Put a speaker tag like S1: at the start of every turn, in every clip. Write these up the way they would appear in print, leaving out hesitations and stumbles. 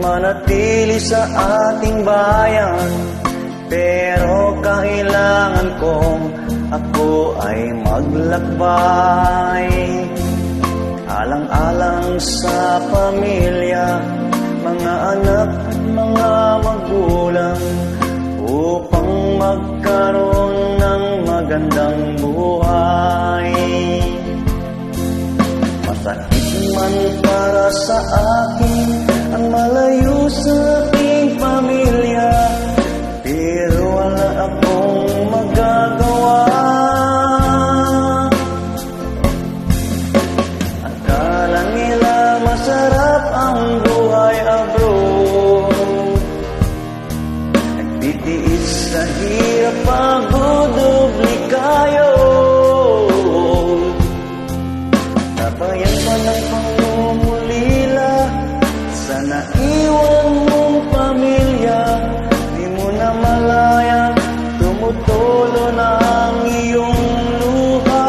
S1: manatili sa ating bayan. Pero kailangan kong ako ay maglakbay, alang-alang sa pamilya, mga anak at mga magulang, upang magkaroon ng magandang buhay. Masakit man para sa akin ang malayo sa aking pamilya, pero wala akong magagawa. Akala nila masarap ang buhay abroad, nagtitiis sa hirap, pagod, obligado. Nabayan pa ng pangungulila sa naiwan mong pamilya. Di mo na malaya, tumutulo na ang iyong luha.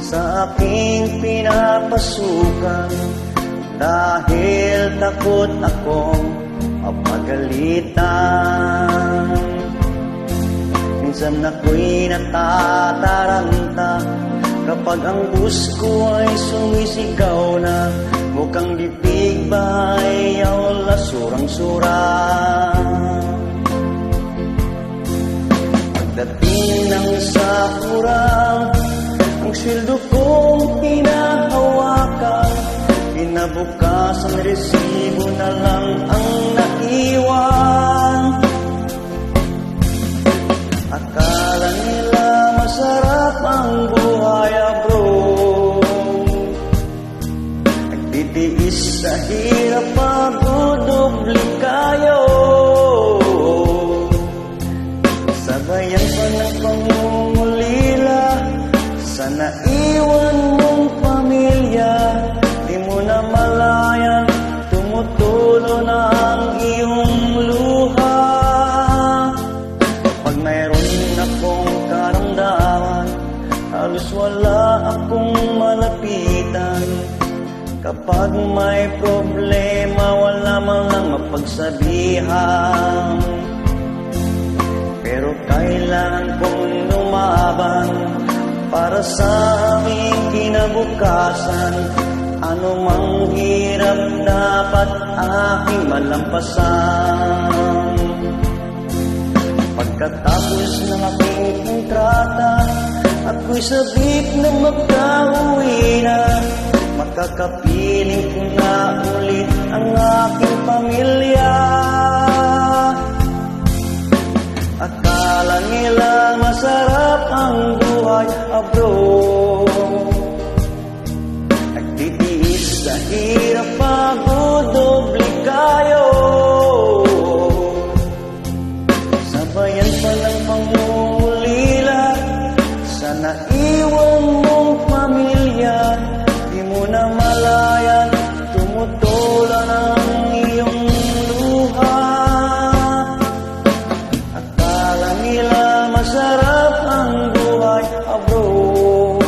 S1: Sa aking pinapasukan, dahil takot akong mapagalitan. Minsan ako'y natataranta kapag ang bus ko ay sumisigaw na, mukhang bibig ba ay awla surang-surang. Pagdating ng sahurang, ang sweldo kong pinahawakan, kinabukasan resibo na lang ang naiwan. Akala nila masarap ang buhay abroad, nagtitiis sa hirap, pagod, obligado. Sabayan pa ng pangungulila sa naiwan mong pamilya. Di mo na malaya, tumutulo na ang iyong luha. Kapag mayroon akong karamdaman, halos wala akong malapitan. Kapag may problema, wala man lang mapagsabihan. Pero kailangan kong lumaban para sa aming kinabukasan. Ano mang hirap dapat aking malampasan. Pagkatapos ng aking kontrata, ako'y sabik na magkauwi na. Makakapiling ko na ulit ang aking pamilya. Akala nila masarap ang buhay abroad, nagtitiis sa hirap, pagod, obligado. Sabayan pa ng pangungulila sa naiwan mong pamilya. Di mo na malaya, tumutulan ang iyong luha. Akala nila masarap ang buhay abroad,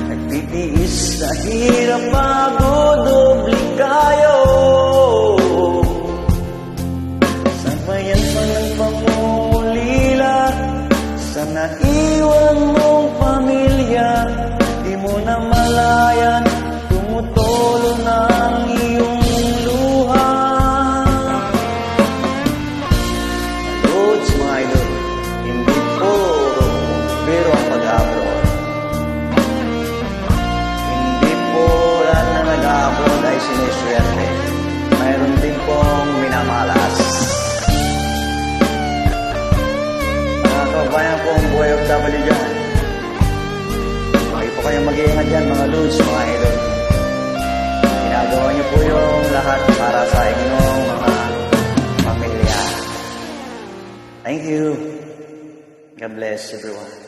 S1: nagtitiis sa hirap, pagod, obligado. Sabayan pa ng pangungulila sa naiwan mong pamilya. Di mo na malayan, tumutulo na ang iyong luha. Loads, mga idol, hindi po biro ang pag-upload. Hindi po lahat na nag-upload ay siniswerte. Mayroon din pong minamalas. Mga kabayan po ang buhay of W dyan. kayong mag-iingat dyan mga lods, mga idol. Ginagawa niyo po yung lahat para sa inyong mga pamilya. Thank you. God bless everyone.